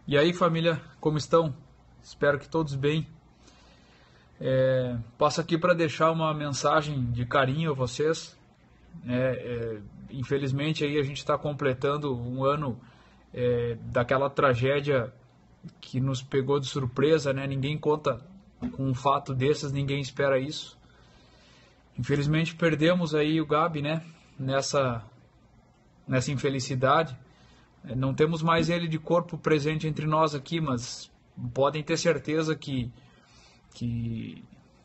E aí, família, como estão? Espero que todos bem. Passo aqui para deixar uma mensagem de carinho a vocês. Infelizmente, aí a gente está completando um ano daquela tragédia que nos pegou de surpresa, né? Ninguém conta com um fato desses, ninguém espera isso. Infelizmente, perdemos aí o Gabi, né? Nessa infelicidade. Não temos mais ele de corpo presente entre nós aqui, mas podem ter certeza que, que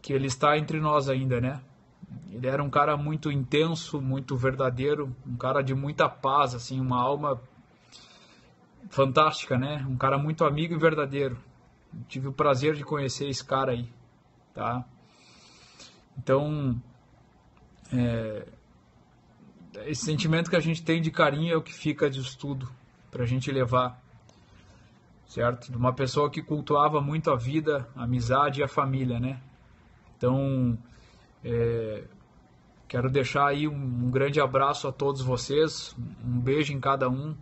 ele está entre nós ainda, né? Ele era um cara muito intenso, muito verdadeiro, um cara de muita paz, assim, uma alma fantástica, né? Um cara muito amigo e verdadeiro. Tive o prazer de conhecer esse cara aí, tá? Então, esse sentimento que a gente tem de carinho é o que fica disso tudo pra gente levar, certo? De uma pessoa que cultuava muito a vida, a amizade e a família, né? Então, quero deixar aí um grande abraço a todos vocês, um beijo em cada um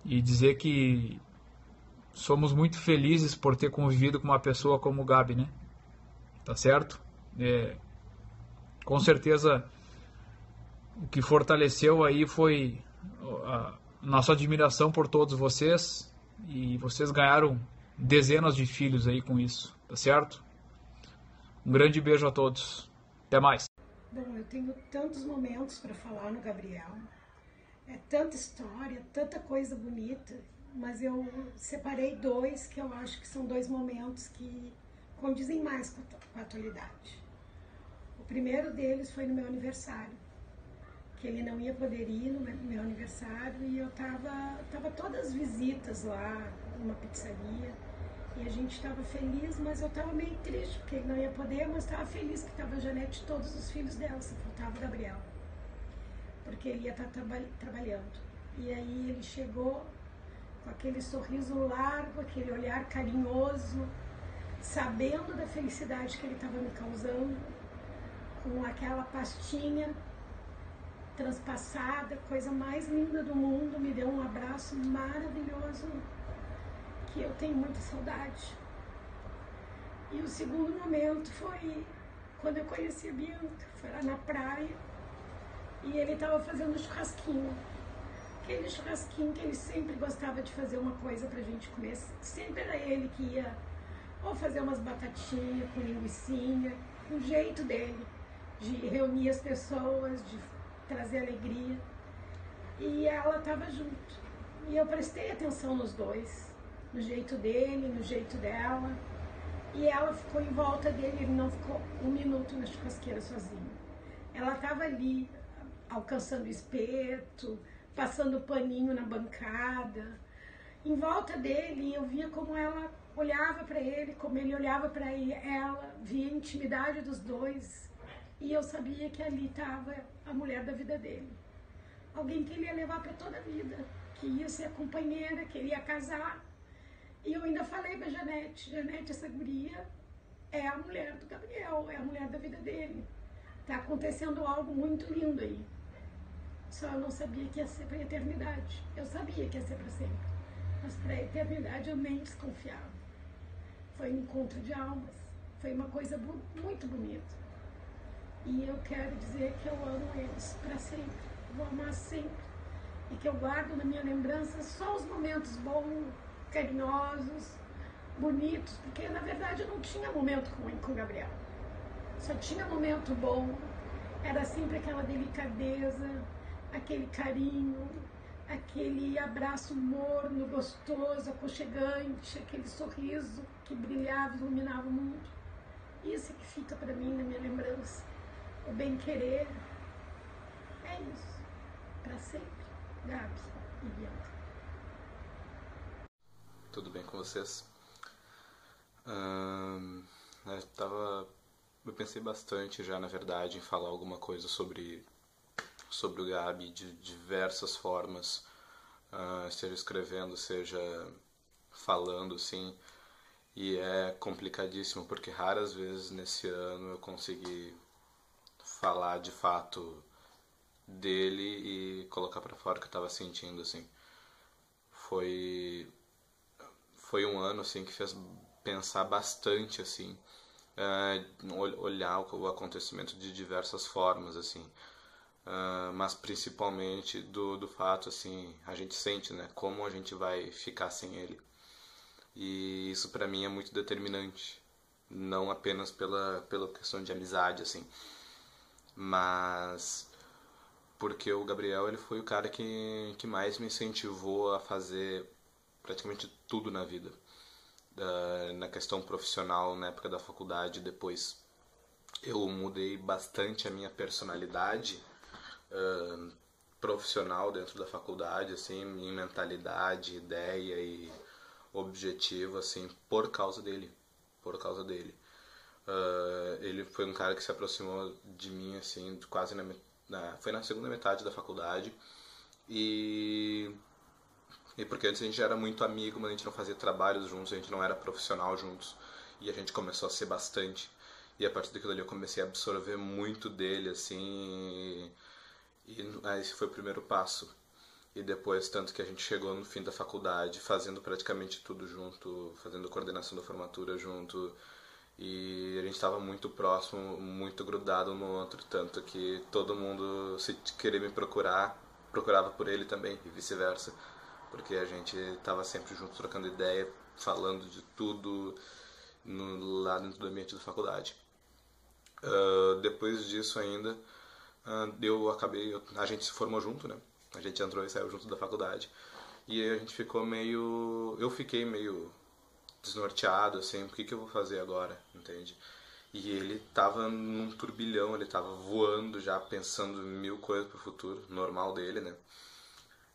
e dizer que somos muito felizes por ter convivido com uma pessoa como o Gabi, né? Tá certo? Com certeza o que fortaleceu aí foi a nossa admiração por todos vocês e vocês ganharam dezenas de filhos aí com isso, tá certo? Um grande beijo a todos. Até mais. Bom, eu tenho tantos momentos para falar no Gabriel. É tanta história, tanta coisa bonita, mas eu separei dois que eu acho que são dois momentos que condizem mais com a atualidade. O primeiro deles foi no meu aniversário, que ele não ia poder ir no meu aniversário e eu tava todas as visitas lá numa pizzaria e a gente estava feliz, mas eu estava meio triste porque ele não ia poder, mas estava feliz que estava a Janete e todos os filhos dela, só faltava o Gabriel, porque ele ia estar trabalhando. E aí ele chegou com aquele sorriso largo, aquele olhar carinhoso, sabendo da felicidade que ele estava me causando, com aquela pastinha transpassada, coisa mais linda do mundo, me deu um abraço maravilhoso que eu tenho muita saudade. E o segundo momento foi quando eu conheci a Bianca, foi lá na praia e ele estava fazendo churrasquinho. Aquele churrasquinho que ele sempre gostava de fazer uma coisa pra gente comer. Sempre era ele que ia ou fazer umas batatinhas com linguicinha, um jeito dele de reunir as pessoas, de trazer alegria. E ela estava junto. E eu prestei atenção nos dois, no jeito dele, no jeito dela. E ela ficou em volta dele, ele não ficou um minuto na churrasqueira sozinho. Ela estava ali, alcançando o espeto, passando paninho na bancada, em volta dele. Eu via como ela olhava para ele, como ele olhava para ela, via a intimidade dos dois. E eu sabia que ali estava a mulher da vida dele. Alguém que ele ia levar para toda a vida, que ia ser a companheira, que ele ia casar. E eu ainda falei pra Janete, essa guria é a mulher do Gabriel, é a mulher da vida dele. Tá acontecendo algo muito lindo aí. Só eu não sabia que ia ser pra eternidade. Eu sabia que ia ser pra sempre. Mas pra eternidade eu nem desconfiava. Foi um encontro de almas. Foi uma coisa muito bonita. E eu quero dizer que eu amo eles pra sempre. Vou amar sempre. E que eu guardo na minha lembrança só os momentos bons, carinhosos, bonitos, porque na verdade eu não tinha momento ruim com o Gabriel, só tinha momento bom. Era sempre aquela delicadeza, aquele carinho, aquele abraço morno, gostoso, aconchegante, aquele sorriso que brilhava, iluminava o mundo. Isso é que fica para mim na minha lembrança. O bem querer é isso, para sempre. Gabi e Bianca. Tudo bem com vocês? Eu tava... Eu pensei bastante já, na verdade, em falar alguma coisa sobre o Gabi de diversas formas, seja escrevendo, seja falando, assim, e é complicadíssimo, porque raras vezes nesse ano eu consegui falar de fato dele e colocar pra fora o que eu tava sentindo, assim. Foi foi um ano assim que fez pensar bastante assim, olhar o acontecimento de diversas formas assim, mas principalmente do fato assim, a gente sente, né, como a gente vai ficar sem ele. E isso pra mim é muito determinante, não apenas pela questão de amizade assim, mas porque o Gabriel ele foi o cara que mais me incentivou a fazer praticamente tudo na vida. Na questão profissional, na época da faculdade, depois eu mudei bastante a minha personalidade profissional dentro da faculdade, assim, minha mentalidade, ideia e objetivo, assim, por causa dele. Por causa dele. Ele foi um cara que se aproximou de mim, assim, quase foi na segunda metade da faculdade. E porque antes a gente era muito amigo, mas a gente não fazia trabalhos juntos, a gente não era profissional juntos. E a gente começou a ser bastante. E a partir daquilo ali eu comecei a absorver muito dele, assim. E esse foi o primeiro passo. E depois, tanto que a gente chegou no fim da faculdade, fazendo praticamente tudo junto, fazendo coordenação da formatura junto. E a gente estava muito próximo, muito grudado um no outro, tanto que todo mundo, se queria me procurar, procurava por ele também, e vice-versa. Porque a gente estava sempre junto, trocando ideia, falando de tudo lá dentro do ambiente da faculdade. Depois disso ainda, a gente se formou junto, né? A gente entrou e saiu junto da faculdade. E aí a gente ficou meio... Eu fiquei meio desnorteado, assim, o que eu vou fazer agora, entende? E ele tava num turbilhão, ele tava voando já, pensando mil coisas pro futuro, normal dele, né?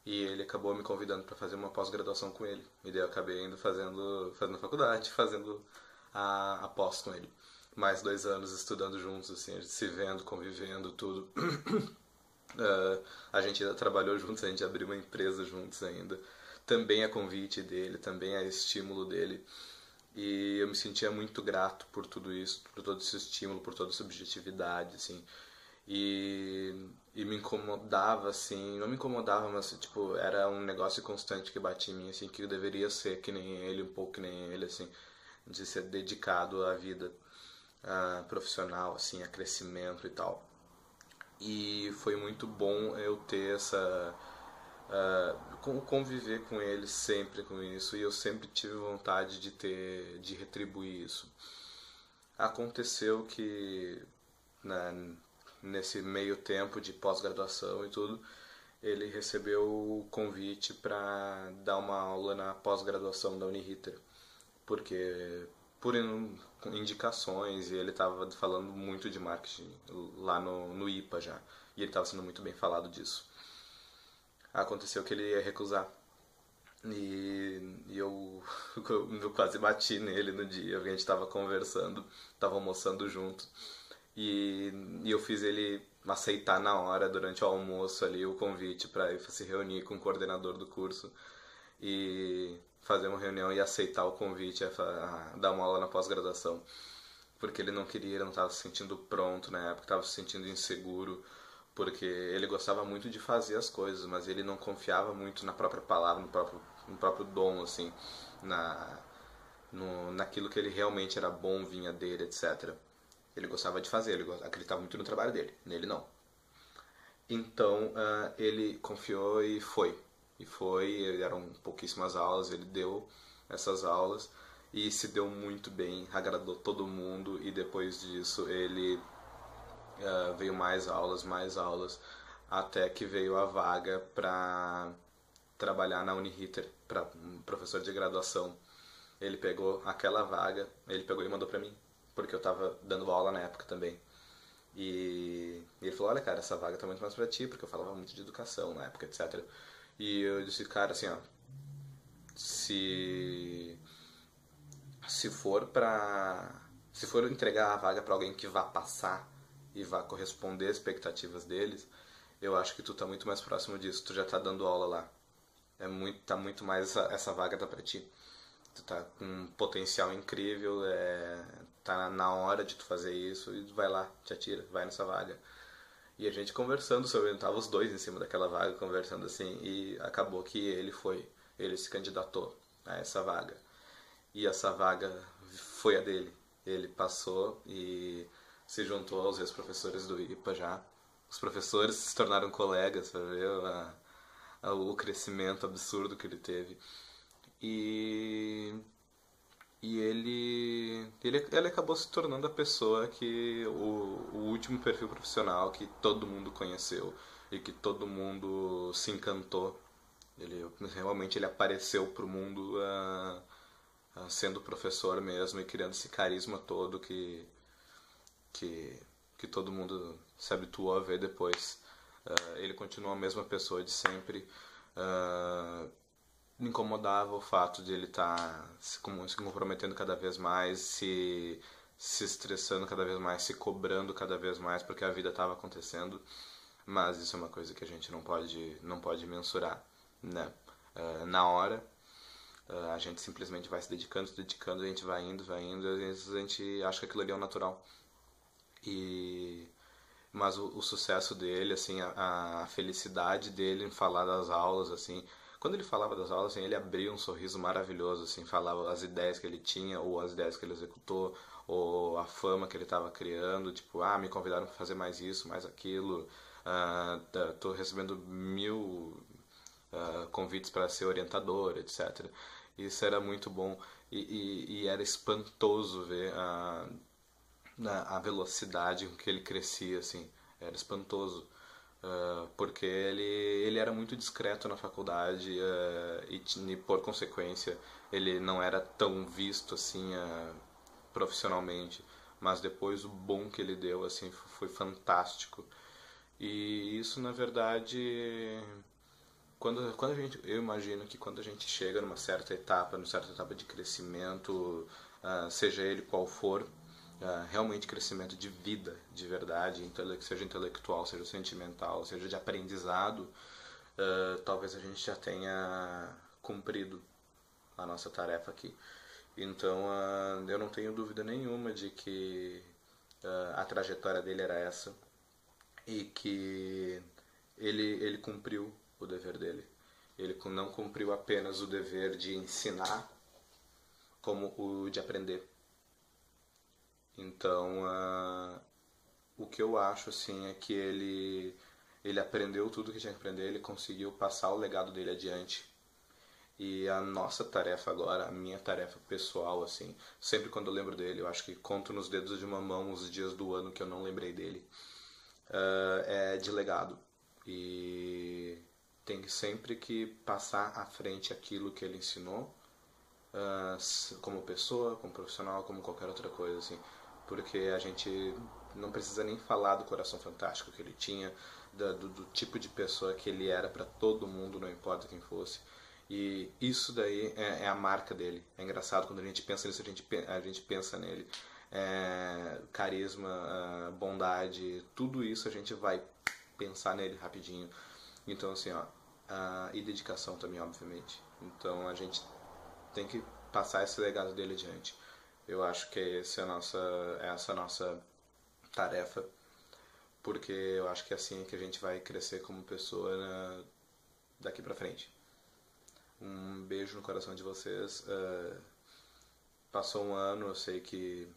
E ele acabou me convidando para fazer uma pós-graduação com ele. E daí eu acabei indo fazendo faculdade, fazendo a pós com ele. Mais 2 anos estudando juntos, assim, a gente se vendo, convivendo, tudo. A gente ainda trabalhou juntos, a gente abriu uma empresa juntos ainda. Também a convite dele, também a estímulo dele. E eu me sentia muito grato por tudo isso, por todo esse estímulo, por toda essa objetividade, assim. E me incomodava, assim, não me incomodava, mas tipo, era um negócio constante que batia em mim, assim, que eu deveria ser que nem ele, um pouco que nem ele, assim, de ser dedicado à vida profissional, assim, a crescimento e tal. E foi muito bom eu ter essa... conviver com ele sempre com isso, e eu sempre tive vontade de retribuir isso. Aconteceu que nesse meio tempo de pós-graduação e tudo, ele recebeu o convite para dar uma aula na pós-graduação da Uniriter, porque por indicações, e ele estava falando muito de marketing lá no IPA já, e ele estava sendo muito bem falado disso. Aconteceu que ele ia recusar. E eu quase bati nele no dia, porque a gente estava conversando, estava almoçando junto. E eu fiz ele aceitar na hora, durante o almoço ali, o convite para ir se reunir com o coordenador do curso e fazer uma reunião e aceitar o convite a dar uma aula na pós-graduação. Porque ele não queria, ele não estava se sentindo pronto na época, estava se sentindo inseguro, porque ele gostava muito de fazer as coisas, mas ele não confiava muito na própria palavra, no próprio dom, assim, naquilo que ele realmente era bom, vinha dele, etc. Ele gostava de fazer, ele acreditava muito no trabalho dele, nele não. Então ele confiou e foi. Eram pouquíssimas aulas, ele deu essas aulas e se deu muito bem, agradou todo mundo, e depois disso ele veio mais aulas, até que veio a vaga para trabalhar na Uniriter, para professor de graduação. Ele pegou aquela vaga, ele pegou e mandou para mim, porque eu estava dando aula na época também. E ele falou, olha cara, essa vaga tá muito mais pra ti, porque eu falava muito de educação na época, etc. E eu disse, cara, assim, ó, se for entregar a vaga para alguém que vá passar e vá corresponder às expectativas deles, eu acho que tu tá muito mais próximo disso, tu já tá dando aula lá. Tá muito mais, essa vaga tá pra ti. Tu tá com um potencial incrível, tá na hora de tu fazer isso, e vai lá, te atira, vai nessa vaga. E a gente conversando sobre, tava os dois em cima daquela vaga, conversando assim, e acabou que ele se candidatou a essa vaga. e essa vaga foi a dele. Ele passou e se juntou aos ex-professores do IPA já. Os professores se tornaram colegas para ver o crescimento absurdo que ele teve. E, ele acabou se tornando a pessoa que o último perfil profissional que todo mundo conheceu e que todo mundo se encantou. Realmente ele apareceu pro mundo sendo professor mesmo e criando esse carisma todo que todo mundo se habituou a ver depois. Ele continua a mesma pessoa de sempre. Me incomodava o fato de ele estar se comprometendo cada vez mais, se estressando cada vez mais, se cobrando cada vez mais porque a vida estava acontecendo. Mas isso é uma coisa que a gente não pode mensurar, né? Na hora, a gente simplesmente vai se dedicando, a gente vai indo, às vezes a gente acha que aquilo ali é o natural. Mas o sucesso dele, assim, a felicidade dele em falar das aulas, assim, quando ele falava das aulas, assim, ele abria um sorriso maravilhoso, assim, falava as ideias que ele tinha, ou as ideias que ele executou, ou a fama que ele estava criando, tipo, me convidaram para fazer mais isso, mais aquilo, tô recebendo 1000 convites para ser orientador, etc. Isso era muito bom e era espantoso ver a velocidade com que ele crescia, assim, era espantoso. Porque ele era muito discreto na faculdade e por consequência ele não era tão visto assim profissionalmente, mas depois o boom que ele deu assim foi fantástico. E isso na verdade eu imagino que quando a gente chega numa certa etapa de crescimento, seja ele qual for, realmente crescimento de vida, de verdade, seja intelectual, seja sentimental, seja de aprendizado, talvez a gente já tenha cumprido a nossa tarefa aqui. Então, eu não tenho dúvida nenhuma de que a trajetória dele era essa e que ele cumpriu o dever dele. Ele não cumpriu apenas o dever de ensinar, como o de aprender. Então, o que eu acho assim é que ele aprendeu tudo que tinha que aprender, ele conseguiu passar o legado dele adiante. E a nossa tarefa agora, a minha tarefa pessoal, assim, sempre quando eu lembro dele, eu acho que conto nos dedos de uma mão os dias do ano que eu não lembrei dele, é de legado. E tem sempre que passar à frente aquilo que ele ensinou, como pessoa, como profissional, como qualquer outra coisa, assim. Porque a gente não precisa nem falar do coração fantástico que ele tinha, do tipo de pessoa que ele era para todo mundo, não importa quem fosse. E isso daí é a marca dele. É engraçado quando a gente pensa nisso, a gente pensa nele. Carisma, bondade, tudo isso a gente vai pensar nele rapidinho. Então assim, e dedicação também, obviamente. Então a gente tem que passar esse legado dele adiante. Eu acho que essa é a nossa tarefa, porque eu acho que é assim que a gente vai crescer como pessoa daqui pra frente. Um beijo no coração de vocês. Passou um ano, eu sei que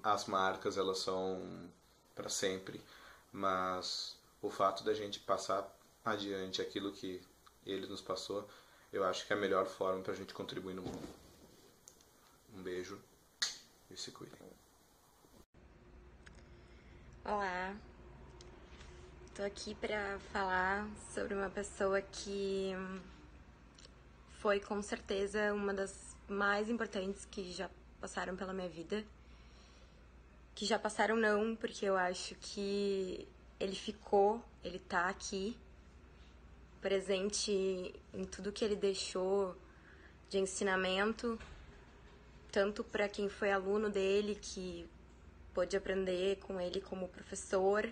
as marcas elas são para sempre, mas o fato da gente passar adiante aquilo que ele nos passou, eu acho que é a melhor forma pra gente contribuir no mundo. Um beijo e se cuidem. Olá, tô aqui pra falar sobre uma pessoa que foi com certeza uma das mais importantes que já passaram pela minha vida. Que já passaram não, porque eu acho que ele tá aqui, presente em tudo que ele deixou de ensinamento, tanto para quem foi aluno dele, que pôde aprender com ele como professor,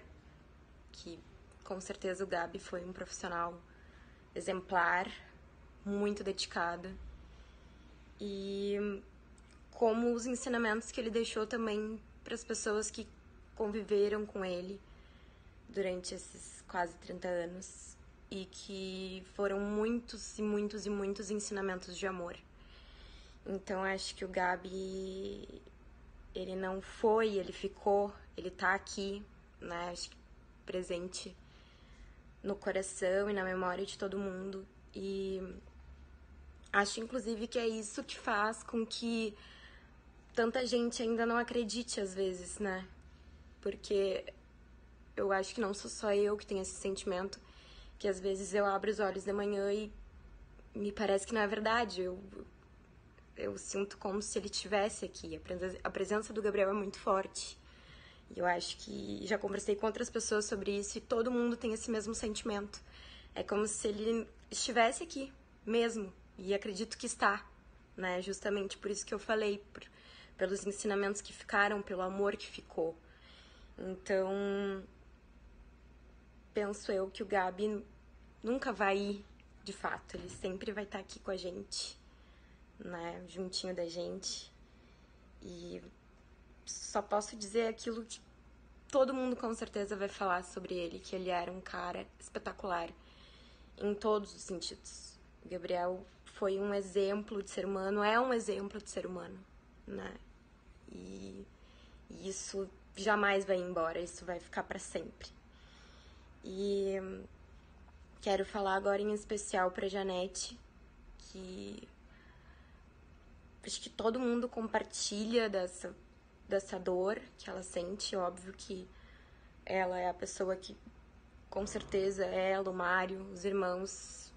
que com certeza o Gabi foi um profissional exemplar, muito dedicado, e como os ensinamentos que ele deixou também para as pessoas que conviveram com ele durante esses quase 30 anos e que foram muitos e muitos e muitos ensinamentos de amor. Então acho que o Gabi, ele não foi, ele ficou, ele tá aqui, né? Acho que presente no coração e na memória de todo mundo. E acho, inclusive, que é isso que faz com que tanta gente ainda não acredite, às vezes, né? Porque eu acho que não sou só eu que tenho esse sentimento, que às vezes eu abro os olhos de manhã e me parece que não é verdade. Eu sinto como se ele estivesse aqui. A presença do Gabriel é muito forte. E eu acho que já conversei com outras pessoas sobre isso e todo mundo tem esse mesmo sentimento. É como se ele estivesse aqui mesmo. E acredito que está, né? Justamente por isso que eu falei, pelos ensinamentos que ficaram, pelo amor que ficou. Então, penso eu que o Gabi nunca vai ir, de fato. Ele sempre vai estar aqui com a gente, né? Juntinho da gente. E só posso dizer aquilo que todo mundo com certeza vai falar sobre ele, que ele era um cara espetacular em todos os sentidos. O Gabriel foi um exemplo de ser humano, é um exemplo de ser humano, né? E isso jamais vai embora, isso vai ficar para sempre. E quero falar agora em especial para Janete, que acho que todo mundo compartilha dessa dor que ela sente. Óbvio que ela é a pessoa que, com certeza, ela, o Mário, os irmãos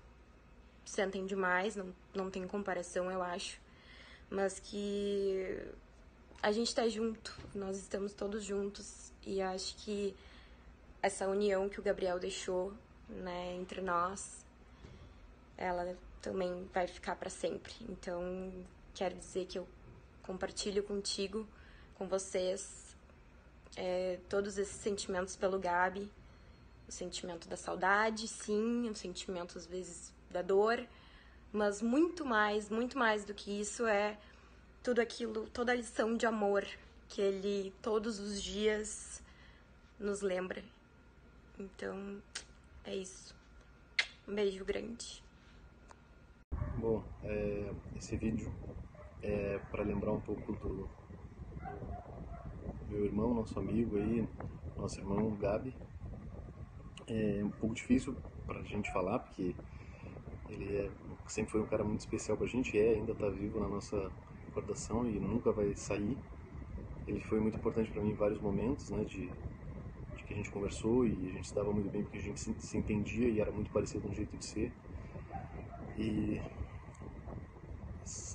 sentem demais, não tem comparação, eu acho. Mas que a gente tá junto, nós estamos todos juntos. E acho que essa união que o Gabriel deixou, né, entre nós, ela também vai ficar para sempre. Então, quero dizer que eu compartilho contigo, com vocês, todos esses sentimentos pelo Gabi. O sentimento da saudade, sim, o sentimento às vezes da dor, mas muito mais do que isso é tudo aquilo, toda a lição de amor que ele todos os dias nos lembra. Então, é isso. Um beijo grande. Bom, esse vídeo é para lembrar um pouco do meu irmão, nosso amigo aí, nosso irmão Gabi. É um pouco difícil pra gente falar, porque ele sempre foi um cara muito especial pra gente, ainda tá vivo na nossa recordação e nunca vai sair. Ele foi muito importante pra mim em vários momentos, né, de que a gente conversou e a gente se dava muito bem porque a gente se entendia e era muito parecido no jeito de ser. E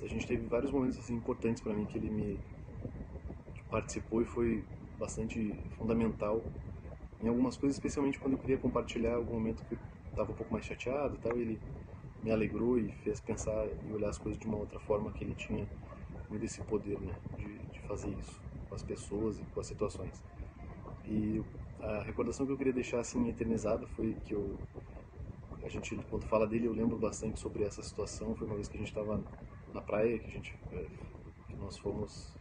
a gente teve vários momentos assim importantes pra mim que ele me participou e foi bastante fundamental em algumas coisas, especialmente quando eu queria compartilhar algum momento que eu estava um pouco mais chateado e tal. Ele me alegrou e fez pensar e olhar as coisas de uma outra forma, que ele tinha muito esse poder, né, de fazer isso com as pessoas e com as situações. E a recordação que eu queria deixar assim eternizada foi que a gente, quando fala dele, eu lembro bastante sobre essa situação. Foi uma vez que a gente estava na praia, que nós fomos,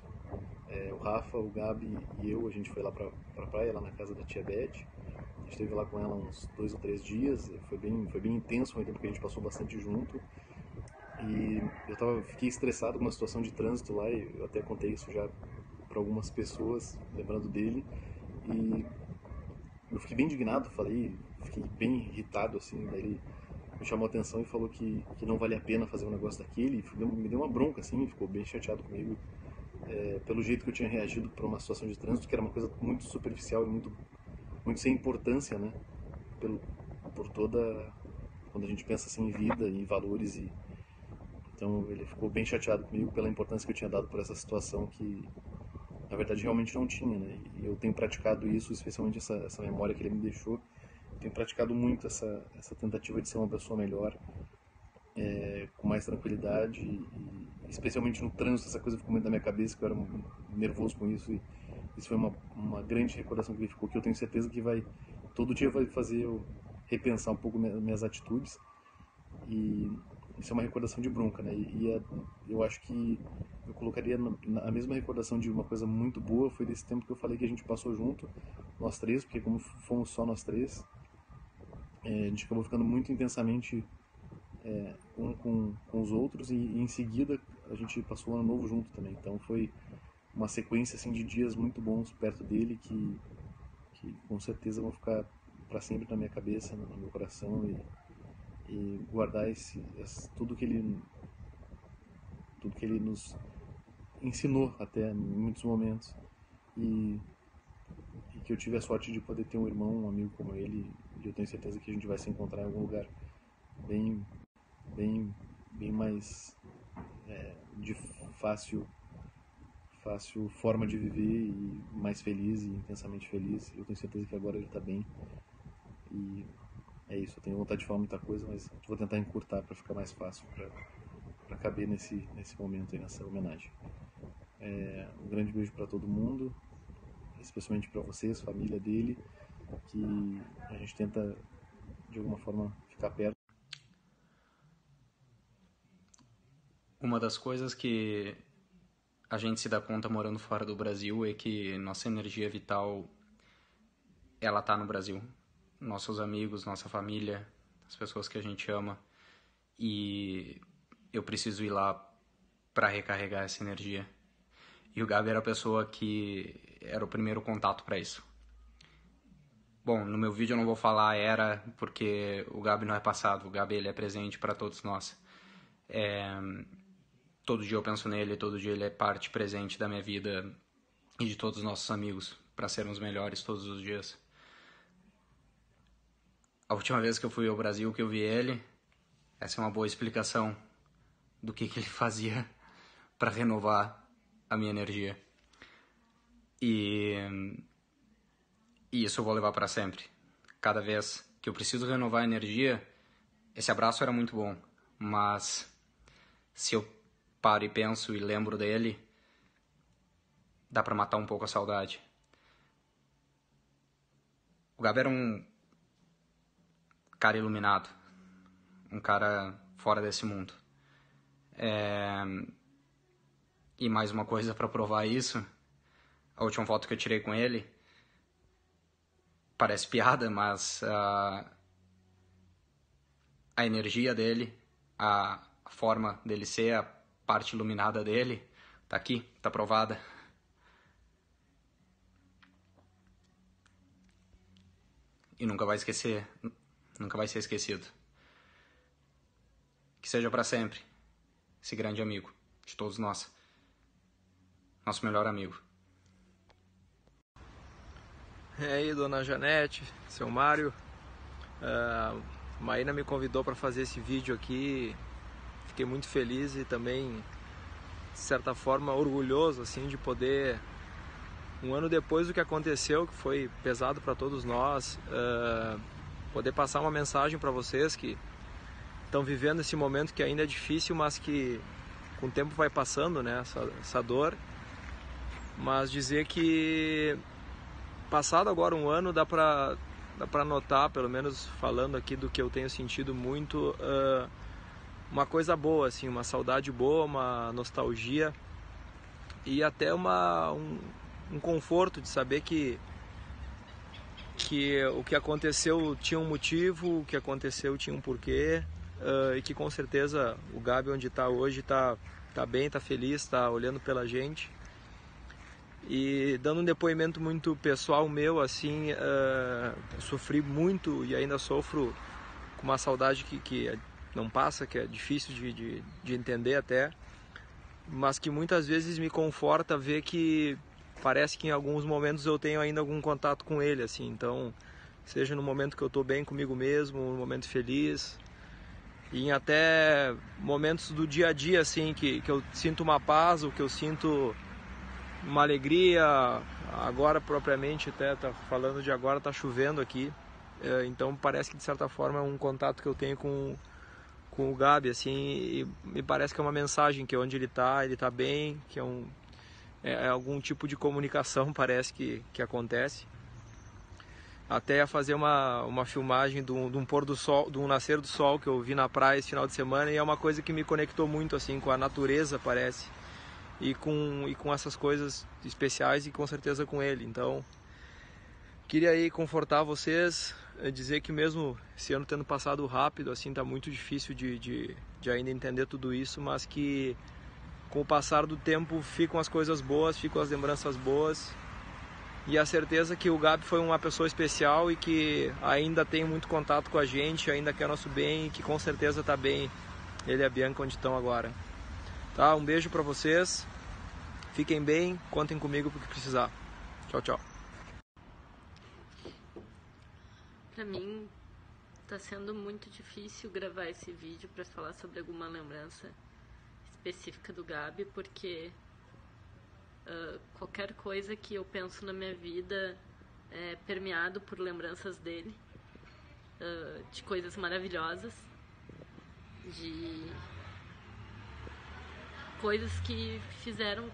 o Rafa, o Gabi e eu, a gente foi lá pra praia, lá na casa da tia Beth. A gente esteve lá com ela uns 2 ou 3 dias, foi bem intenso, foi um tempo que a gente passou bastante junto. E fiquei estressado com uma situação de trânsito lá, e eu até contei isso já para algumas pessoas, lembrando dele. E eu fiquei bem indignado, fiquei bem irritado, assim. Daí ele me chamou a atenção e falou que não valia a pena fazer um negócio daquele, e me deu uma bronca, assim, ficou bem chateado comigo, pelo jeito que eu tinha reagido para uma situação de trânsito, que era uma coisa muito superficial e muito sem importância, né, por toda, quando a gente pensa assim em vida e valores. E então ele ficou bem chateado comigo pela importância que eu tinha dado por essa situação que na verdade realmente não tinha, né? E eu tenho praticado isso, especialmente essa memória que ele me deixou. Eu tenho praticado muito essa tentativa de ser uma pessoa melhor, com mais tranquilidade, e especialmente no trânsito. Essa coisa ficou muito na minha cabeça, que eu era nervoso com isso, e isso foi uma grande recordação que ficou, que eu tenho certeza que todo dia vai fazer eu repensar um pouco minhas atitudes. E isso é uma recordação de bronca, né? Eu acho que eu colocaria a mesma recordação de uma coisa muito boa, foi desse tempo que eu falei que a gente passou junto, nós três, porque como fomos só nós três, a gente acabou ficando muito intensamente um com os outros, e em seguida a gente passou o ano novo junto também. Então foi uma sequência assim de dias muito bons perto dele que com certeza vão ficar para sempre na minha cabeça, no meu coração, e guardar tudo que ele nos ensinou até em muitos momentos, e que eu tive a sorte de poder ter um irmão, um amigo como ele, e eu tenho certeza que a gente vai se encontrar em algum lugar bem mais de fácil forma de viver, e mais feliz e intensamente feliz. Eu tenho certeza que agora ele está bem, e é isso. Eu tenho vontade de falar muita coisa, mas vou tentar encurtar para ficar mais fácil, para caber nesse momento aí, nessa homenagem. Um grande beijo para todo mundo, especialmente para vocês, família dele, que a gente tenta de alguma forma ficar perto. Uma das coisas que a gente se dá conta morando fora do Brasil é que nossa energia vital, ela tá no Brasil. Nossos amigos, nossa família, as pessoas que a gente ama. E eu preciso ir lá para recarregar essa energia. E o Gabi era a pessoa que era o primeiro contato para isso. Bom, no meu vídeo eu não vou falar era, porque o Gabi não é passado. O Gabi, ele é presente para todos nós. Todo dia eu penso nele, todo dia ele é parte presente da minha vida e de todos os nossos amigos, para sermos melhores todos os dias. A última vez que eu fui ao Brasil, que eu vi ele, essa é uma boa explicação do que ele fazia para renovar a minha energia. E isso eu vou levar para sempre. Cada vez que eu preciso renovar a energia, esse abraço era muito bom, mas se eu paro e penso e lembro dele, dá para matar um pouco a saudade. O Gabi era um cara iluminado, um cara fora desse mundo. E mais uma coisa para provar isso, a última foto que eu tirei com ele, parece piada, mas a energia dele, a forma dele ser, a parte iluminada dele, tá aqui, tá provada. E nunca vai esquecer, nunca vai ser esquecido. Que seja para sempre esse grande amigo de todos nós, nosso melhor amigo. E aí, dona Janete, seu Mário, Maína me convidou para fazer esse vídeo aqui. Fiquei muito feliz e também, de certa forma, orgulhoso assim, de poder, um ano depois do que aconteceu, que foi pesado para todos nós, poder passar uma mensagem para vocês que estão vivendo esse momento que ainda é difícil, mas que com o tempo vai passando, né, essa dor. Mas dizer que, passado agora um ano, dá para notar, pelo menos falando aqui do que eu tenho sentido muito, uma coisa boa, assim, uma saudade boa, uma nostalgia e até um conforto de saber que o que aconteceu tinha um motivo, o que aconteceu tinha um porquê, e que com certeza o Gabi, onde está hoje, tá bem, está feliz, está olhando pela gente. E dando um depoimento muito pessoal meu, assim, eu sofri muito e ainda sofro com uma saudade que não passa, que é difícil de entender até, mas que muitas vezes me conforta ver que parece que em alguns momentos eu tenho ainda algum contato com ele, assim. Então, seja no momento que eu estou bem comigo mesmo, no momento feliz, e em até momentos do dia a dia, assim, que eu sinto uma paz, ou que eu sinto uma alegria. Agora propriamente, até tá falando de agora, tá chovendo aqui, então parece que de certa forma é um contato que eu tenho com o Gabi, assim, e me parece que é uma mensagem que onde ele tá bem, que é algum tipo de comunicação, parece que acontece. Até ia fazer uma filmagem de um pôr do sol, de um nascer do sol que eu vi na praia esse final de semana, e é uma coisa que me conectou muito, assim, com a natureza, parece, e com essas coisas especiais, e com certeza com ele. Então, queria aí confortar vocês, dizer que mesmo esse ano tendo passado rápido, assim, tá muito difícil de ainda entender tudo isso, mas que com o passar do tempo ficam as coisas boas, ficam as lembranças boas, e a certeza que o Gabi foi uma pessoa especial e que ainda tem muito contato com a gente, ainda quer nosso bem e que com certeza tá bem, ele e a Bianca onde estão agora. Tá? Um beijo pra vocês, fiquem bem, contem comigo pro que precisar. Tchau, tchau. Pra mim tá sendo muito difícil gravar esse vídeo pra falar sobre alguma lembrança específica do Gabi, porque qualquer coisa que eu penso na minha vida é permeado por lembranças dele, de coisas maravilhosas, de coisas que fizeram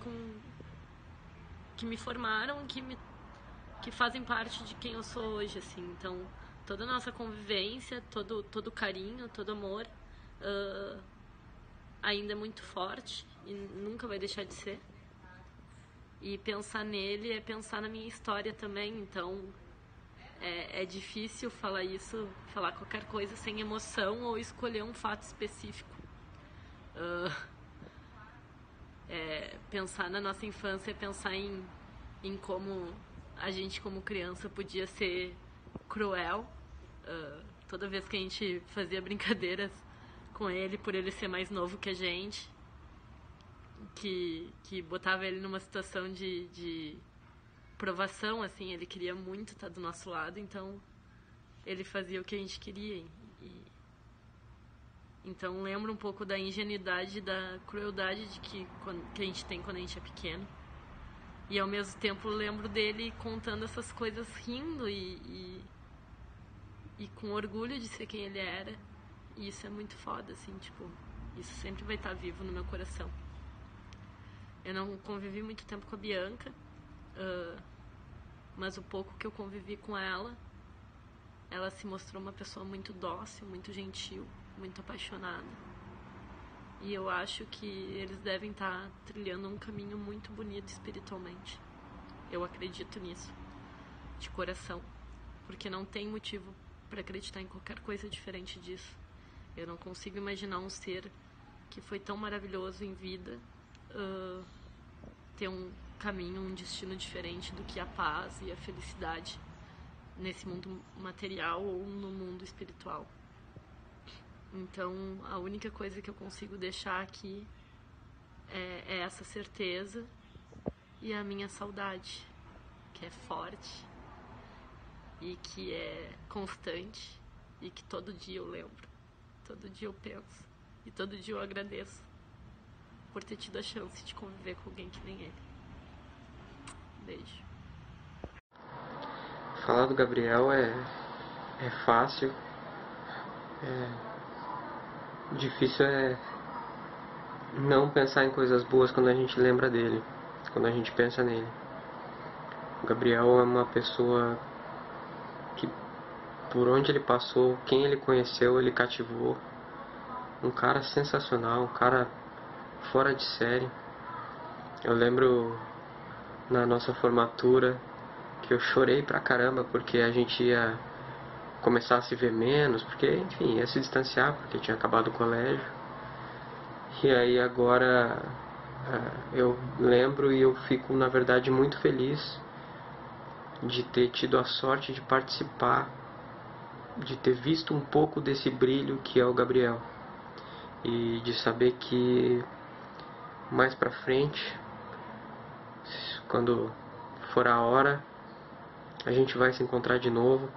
que me formaram, que fazem parte de quem eu sou hoje, assim. Então, toda a nossa convivência, todo carinho, todo amor ainda é muito forte e nunca vai deixar de ser. E pensar nele é pensar na minha história também, então é difícil falar isso, falar qualquer coisa sem emoção ou escolher um fato específico. Pensar na nossa infância é pensar em como a gente como criança podia ser cruel, toda vez que a gente fazia brincadeiras com ele por ele ser mais novo que a gente, que botava ele numa situação de provação, assim, ele queria muito estar do nosso lado, então ele fazia o que a gente queria. Então lembra um pouco da ingenuidade, da crueldade que a gente tem quando a gente é pequeno. E ao mesmo tempo lembro dele contando essas coisas rindo e com orgulho de ser quem ele era. E isso é muito foda, assim, tipo, isso sempre vai estar vivo no meu coração. Eu não convivi muito tempo com a Bianca, mas o pouco que eu convivi com ela se mostrou uma pessoa muito dócil, muito gentil, muito apaixonada. E eu acho que eles devem estar trilhando um caminho muito bonito espiritualmente. Eu acredito nisso, de coração, porque não tem motivo para acreditar em qualquer coisa diferente disso. Eu não consigo imaginar um ser que foi tão maravilhoso em vida ter um caminho, um destino diferente do que a paz e a felicidade nesse mundo material ou no mundo espiritual. Então, a única coisa que eu consigo deixar aqui é essa certeza e a minha saudade, que é forte e que é constante e que todo dia eu lembro, todo dia eu penso e todo dia eu agradeço por ter tido a chance de conviver com alguém que nem ele. Beijo. Falar do Gabriel é fácil, difícil é não pensar em coisas boas quando a gente lembra dele, quando a gente pensa nele. O Gabriel é uma pessoa que, por onde ele passou, quem ele conheceu, ele cativou. Um cara sensacional, um cara fora de série. Eu lembro na nossa formatura que eu chorei pra caramba porque a gente ia começar a se ver menos, porque, enfim, ia se distanciar porque tinha acabado o colégio. E aí agora eu lembro e eu fico, na verdade, muito feliz de ter tido a sorte de participar, de ter visto um pouco desse brilho que é o Gabriel. E de saber que mais pra frente, quando for a hora, a gente vai se encontrar de novo,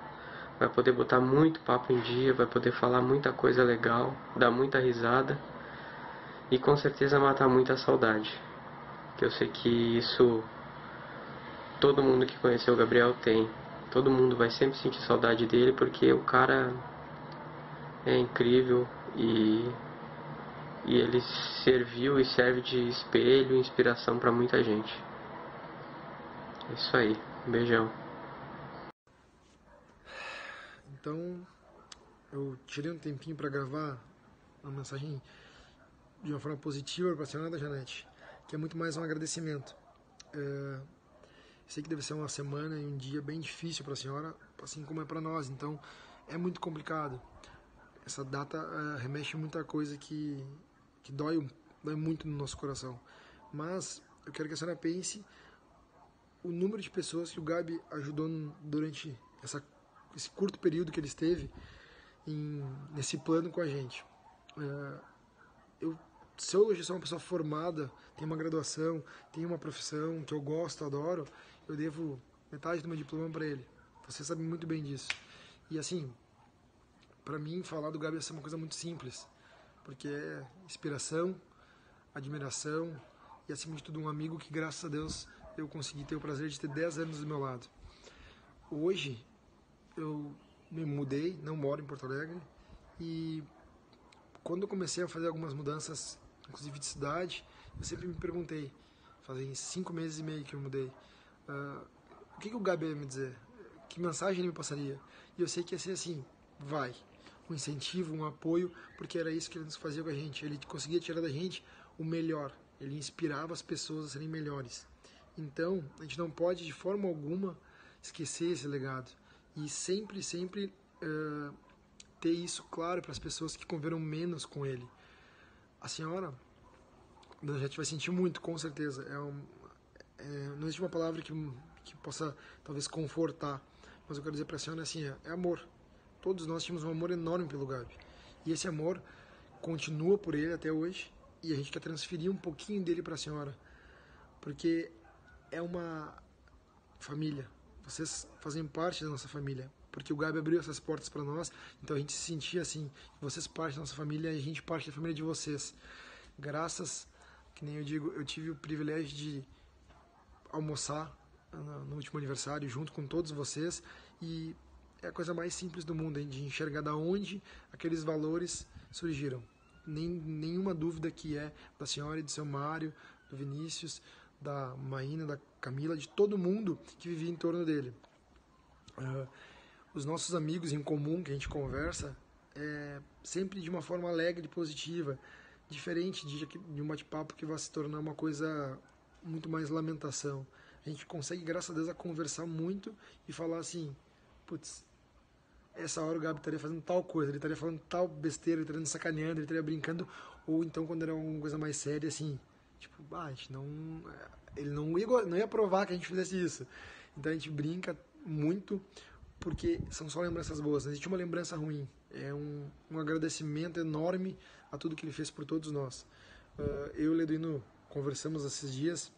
vai poder botar muito papo em dia, vai poder falar muita coisa legal, dar muita risada e com certeza matar muita saudade. Que eu sei que isso todo mundo que conheceu o Gabriel tem. Todo mundo vai sempre sentir saudade dele porque o cara é incrível e ele serviu e serve de espelho e inspiração para muita gente. É isso aí. Um beijão. Então, eu tirei um tempinho para gravar uma mensagem de uma forma positiva para a senhora Janete, que é muito mais um agradecimento. Sei que deve ser uma semana e um dia bem difícil para a senhora, assim como é para nós. Então, é muito complicado. Essa data remexe muita coisa que dói muito no nosso coração. Mas eu quero que a senhora pense o número de pessoas que o Gabi ajudou durante esse curto período que ele esteve nesse plano com a gente. Se eu hoje sou uma pessoa formada, tenho uma graduação, tenho uma profissão que eu gosto, adoro, eu devo metade do meu diploma para ele. Você sabe muito bem disso. E assim, para mim, falar do Gabi é uma coisa muito simples, porque é inspiração, admiração e, acima de tudo, um amigo que, graças a Deus, eu consegui ter o prazer de ter 10 anos do meu lado. Hoje, eu me mudei, não moro em Porto Alegre, e quando eu comecei a fazer algumas mudanças, inclusive de cidade, eu sempre me perguntei, fazem 5 meses e meio que eu mudei, o que o Gabi ia me dizer? Que mensagem ele me passaria? E eu sei que ia ser assim, vai, um incentivo, um apoio, porque era isso que ele nos fazia com a gente. Ele conseguia tirar da gente o melhor, ele inspirava as pessoas a serem melhores. Então, a gente não pode de forma alguma esquecer esse legado e sempre ter isso claro para as pessoas que conviveram menos com ele. A senhora, a gente vai sentir muito, com certeza. Não existe uma palavra que possa talvez confortar, mas eu quero dizer para a senhora assim, é amor. Todos nós tínhamos um amor enorme pelo Gabi. E esse amor continua por ele até hoje. E a gente quer transferir um pouquinho dele para a senhora. Porque é uma família. Vocês fazem parte da nossa família. Porque o Gabi abriu essas portas para nós. Então a gente se sentia assim. Vocês parte da nossa família e a gente parte da família de vocês. Graças, que nem eu digo, eu tive o privilégio de almoçar no último aniversário junto com todos vocês. E é a coisa mais simples do mundo, hein, de enxergar da onde aqueles valores surgiram. Nenhuma dúvida que é da senhora e do seu Mário, do Vinícius, da Maína, da Camila, de todo mundo que vivia em torno dele. Os nossos amigos em comum que a gente conversa sempre de uma forma alegre e positiva, diferente de um bate-papo que vai se tornar uma coisa muito mais lamentação. A gente consegue, graças a Deus, a conversar muito e falar assim, putz, essa hora o Gabi estaria fazendo tal coisa, ele estaria falando tal besteira, ele estaria nos sacaneando, ele estaria brincando, ou então quando era uma coisa mais séria, assim, tipo, ele não ia provar que a gente fizesse isso. Então a gente brinca muito, porque são só lembranças boas, não existe uma lembrança ruim, é um agradecimento enorme a tudo que ele fez por todos nós. Eu e o Leduino conversamos esses dias,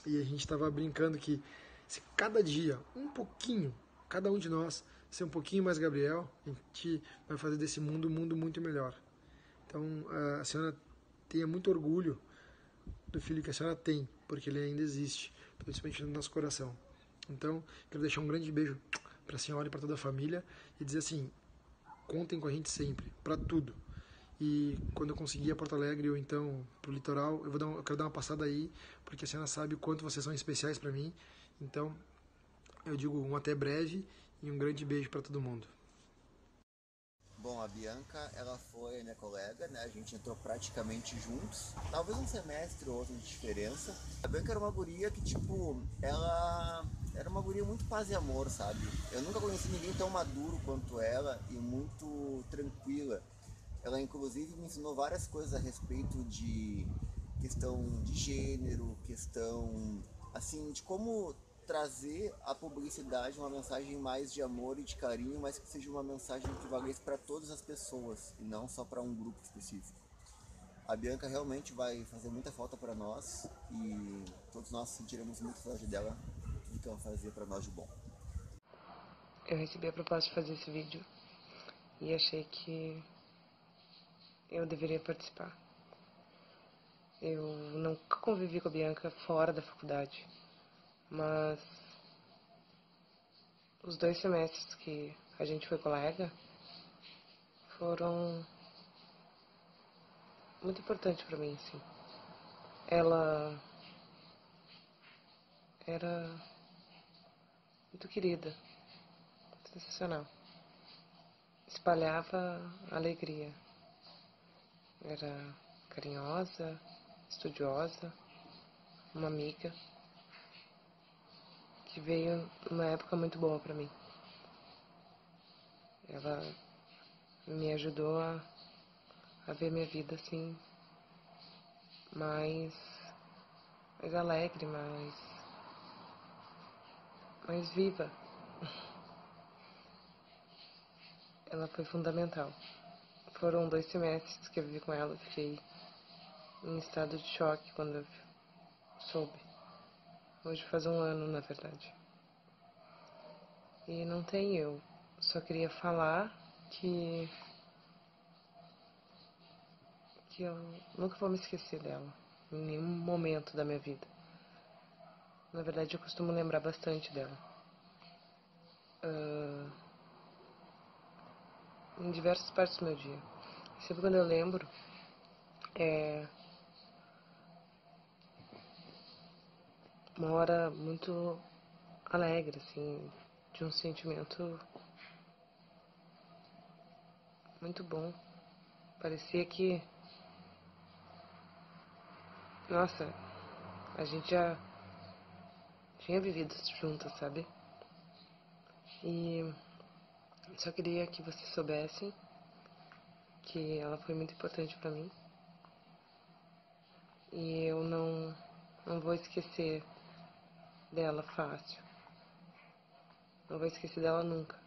e a gente estava brincando que se cada dia, um pouquinho, cada um de nós ser um pouquinho mais Gabriel, a gente vai fazer desse mundo um mundo muito melhor. Então, a senhora tenha muito orgulho do filho que a senhora tem, porque ele ainda existe, principalmente no nosso coração. Então, quero deixar um grande beijo para a senhora e para toda a família e dizer assim, contem com a gente sempre, para tudo. E quando eu conseguir a Porto Alegre ou então pro litoral, eu quero dar uma passada aí, porque a senhora sabe o quanto vocês são especiais para mim. Então, eu digo um até breve e um grande beijo para todo mundo. Bom, a Bianca, ela foi minha colega, né? A gente entrou praticamente juntos, talvez um semestre ou outro de diferença. A Bianca era uma guria que, tipo, ela era uma guria muito paz e amor, sabe? Eu nunca conheci ninguém tão maduro quanto ela e muito tranquila. Ela, inclusive, me ensinou várias coisas a respeito de questão de gênero, questão, assim, de como trazer a publicidade uma mensagem mais de amor e de carinho, mas que seja uma mensagem que valesse para todas as pessoas e não só para um grupo específico. A Bianca realmente vai fazer muita falta para nós e todos nós sentiremos muito saudade dela, tudo que ela fazia para nós de bom. Eu recebi a proposta de fazer esse vídeo e achei que eu deveria participar. Eu nunca convivi com a Bianca fora da faculdade, mas os 2 semestres que a gente foi colega foram muito importantes para mim, assim. Ela era muito querida, sensacional. Espalhava alegria. Era carinhosa, estudiosa, uma amiga. que veio numa época muito boa pra mim. Ela me ajudou a ver minha vida assim mais alegre, mais viva. Ela foi fundamental. Foram 2 semestres que eu vivi com ela, fiquei em estado de choque quando eu soube. Hoje faz 1 ano, na verdade. E não tem eu. Só queria falar que eu nunca vou me esquecer dela, em nenhum momento da minha vida. Na verdade, eu costumo lembrar bastante dela. Em diversas partes do meu dia. Sempre quando eu lembro, é uma hora muito alegre, assim, de um sentimento muito bom. Parecia que, nossa, a gente já tinha vivido juntas, sabe? E só queria que vocês soubessem que ela foi muito importante pra mim. E eu não vou esquecer dela fácil. Não vou esquecer dela nunca.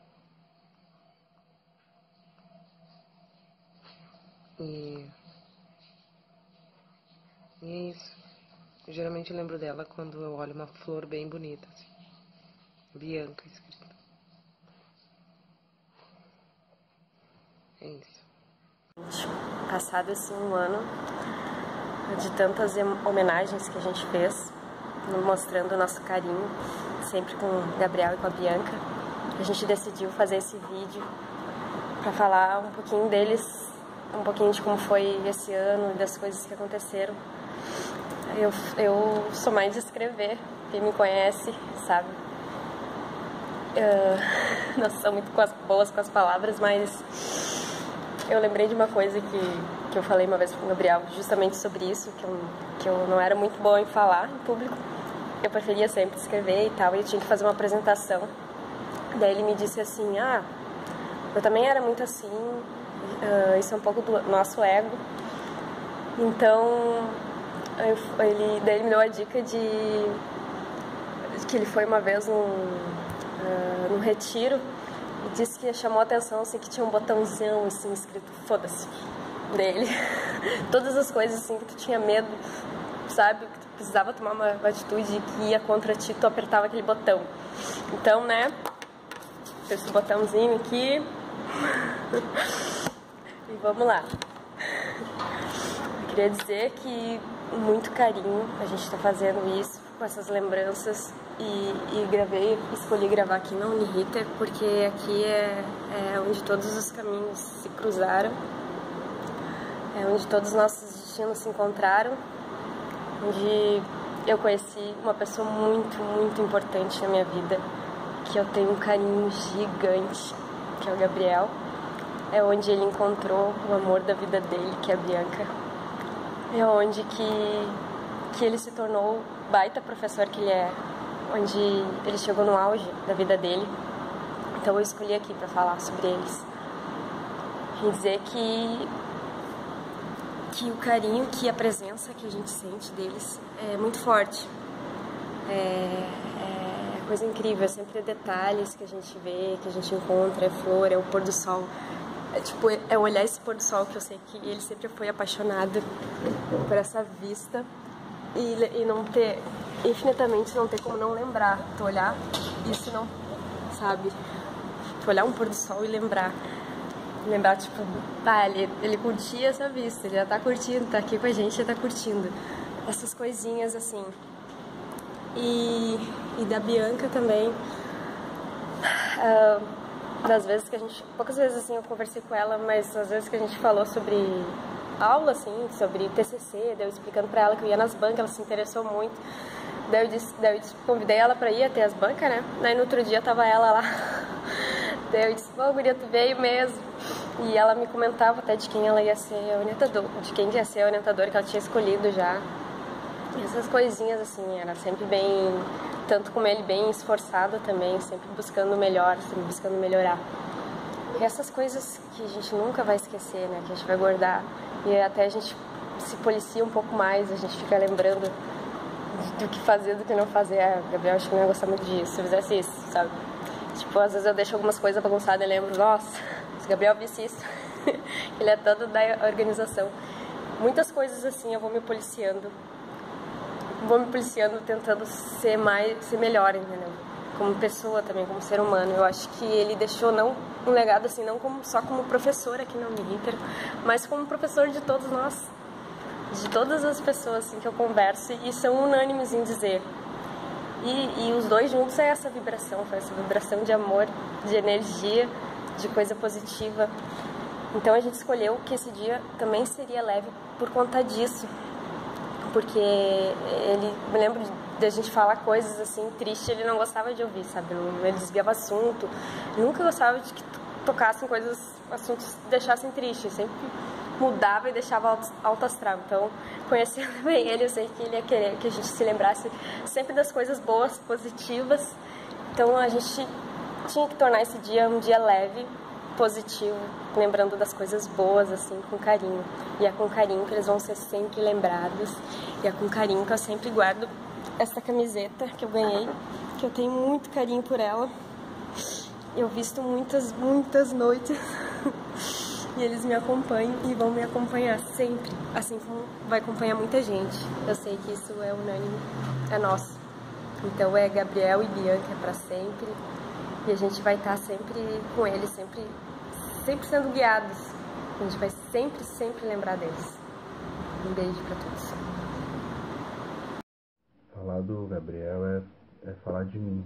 E é isso. Eu geralmente lembro dela quando eu olho uma flor bem bonita, assim. Bianca escrito. É isso. Passado esse 1 ano de tantas homenagens que a gente fez, mostrando o nosso carinho, sempre com o Gabriel e com a Bianca, a gente decidiu fazer esse vídeo para falar um pouquinho deles, um pouquinho de como foi esse ano e das coisas que aconteceram. Eu sou mais de escrever, quem me conhece sabe. Não sou muito boas com as palavras, mas eu lembrei de uma coisa que eu falei uma vez com o Gabriel, justamente sobre isso, que eu não era muito boa em falar em público. Eu preferia sempre escrever e tal, e eu tinha que fazer uma apresentação. Daí ele me disse assim, eu também era muito assim, isso é um pouco do nosso ego. Então, daí ele me deu a dica de que ele foi uma vez num retiro e disse que chamou a atenção assim, que tinha um botãozão assim, escrito foda-se dele. Todas as coisas assim que tu tinha medo, sabe, que tu precisava tomar uma atitude que ia contra ti, tu apertava aquele botão. Então, né, esse botãozinho aqui e vamos lá. Eu queria dizer que muito carinho a gente está fazendo isso, com essas lembranças, e escolhi gravar aqui na Uniriter, porque aqui é onde todos os caminhos se cruzaram, é onde todos os nossos destinos se encontraram, onde eu conheci uma pessoa muito, muito importante na minha vida, que eu tenho um carinho gigante, que é o Gabriel. É onde ele encontrou o amor da vida dele, que é a Bianca. É onde que ele se tornou o baita professor que ele é, onde ele chegou no auge da vida dele. Então eu escolhi aqui para falar sobre eles. E dizer que o carinho, que a presença que a gente sente deles é muito forte. É coisa incrível, é sempre detalhes que a gente vê, que a gente encontra, é flor, é o pôr do sol. É olhar esse pôr do sol, que eu sei que ele sempre foi apaixonado por essa vista e não ter, infinitamente não ter como não lembrar. Tu olhar isso, não, sabe? Tu olhar um pôr do sol e lembrar, tipo, ele curtia essa vista, ele já tá curtindo, tá aqui com a gente, já tá curtindo. Essas coisinhas assim. E da Bianca também. Das vezes que a gente, poucas vezes assim eu conversei com ela, mas às vezes que a gente falou sobre aula, assim, sobre TCC, daí eu explicando pra ela que eu ia nas bancas, ela se interessou muito. Daí eu convidei ela pra ir até as bancas, né? Daí no outro dia tava ela lá. Daí eu disse, guria, tu veio mesmo. E ela me comentava até de quem ela ia ser orientador, de quem ia ser a orientadora que ela tinha escolhido já. E essas coisinhas, assim, era sempre bem tanto como ele, bem esforçado também, sempre buscando o melhor, sempre buscando melhorar. E essas coisas que a gente nunca vai esquecer, né? Que a gente vai guardar. E até a gente se policia um pouco mais, a gente fica lembrando do que fazer, do que não fazer. O Gabriel acho que não ia gostar muito disso, se eu fizesse isso, sabe? Tipo, às vezes eu deixo algumas coisas bagunçadas e lembro, nossa, se o Gabriel visse isso, ele é todo da organização. Muitas coisas assim eu vou me policiando, tentando ser melhor, entendeu? Como pessoa também, como ser humano. Eu acho que ele deixou não um legado assim, não só como professor aqui na Uninter, mas como professor de todos nós, de todas as pessoas assim, que eu converso, e são unânimes em dizer. E os dois juntos é essa vibração, foi essa vibração de amor, de energia, de coisa positiva. Então a gente escolheu que esse dia também seria leve por conta disso. Porque me lembro de a gente falar coisas assim, tristes, ele não gostava de ouvir, sabe? Ele desviava assunto, nunca gostava de que tocassem assuntos que deixassem tristes, sempre mudava e deixava alto astral. Então, conhecendo bem ele, eu sei que ele ia querer que a gente se lembrasse sempre das coisas boas, positivas. Então, a gente tinha que tornar esse dia um dia leve, positivo, lembrando das coisas boas, assim, com carinho. E é com carinho que eles vão ser sempre lembrados. E é com carinho que eu sempre guardo essa camiseta que eu ganhei, que eu tenho muito carinho por ela. Eu visto muitas noites. E eles me acompanham e vão me acompanhar sempre, assim como vai acompanhar muita gente. Eu sei que isso é unânime, é nosso. Então é Gabriel e Bianca para sempre. E a gente vai estar sempre com eles, sempre sendo guiados. A gente vai sempre lembrar deles. Um beijo para todos. Falar do Gabriel é falar de mim.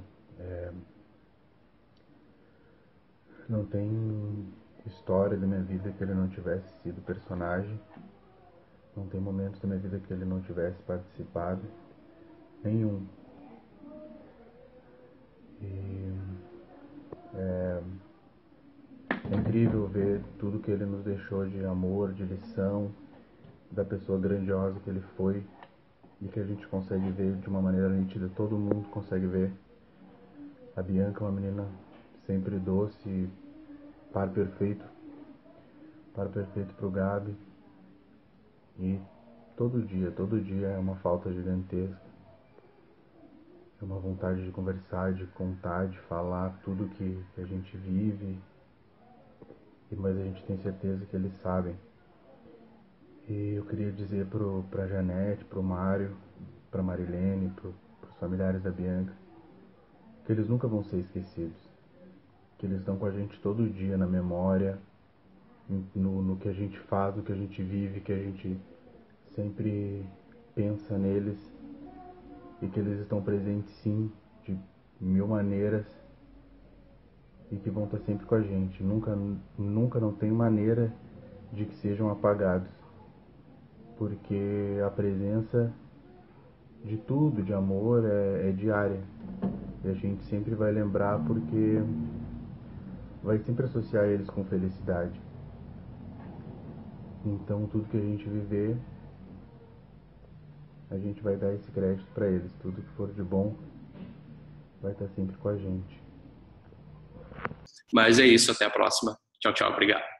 Não tem história da minha vida que ele não tivesse sido personagem. Não tem momentos da minha vida que ele não tivesse participado. Nenhum. E é incrível ver tudo que ele nos deixou de amor, de lição, da pessoa grandiosa que ele foi e que a gente consegue ver de uma maneira nítida, todo mundo consegue ver. A Bianca é uma menina sempre doce, par perfeito pro Gabi. E todo dia é uma falta gigantesca. É uma vontade de conversar, de contar, de falar tudo que a gente vive. Mas a gente tem certeza que eles sabem. E eu queria dizer pra Janete, pro Mário, pra Marilene, pros familiares da Bianca, que eles nunca vão ser esquecidos. Que eles estão com a gente todo dia na memória, no que a gente faz, no que a gente vive, que a gente sempre pensa neles, e que eles estão presentes sim, de mil maneiras, e que vão estar sempre com a gente. Nunca não tem maneira de que sejam apagados, porque a presença de tudo, de amor, é diária, e a gente sempre vai lembrar, porque vai sempre associar eles com felicidade. Então tudo que a gente viver, a gente vai dar esse crédito para eles. Tudo que for de bom vai estar sempre com a gente. Mas é isso, até a próxima. Tchau, obrigado.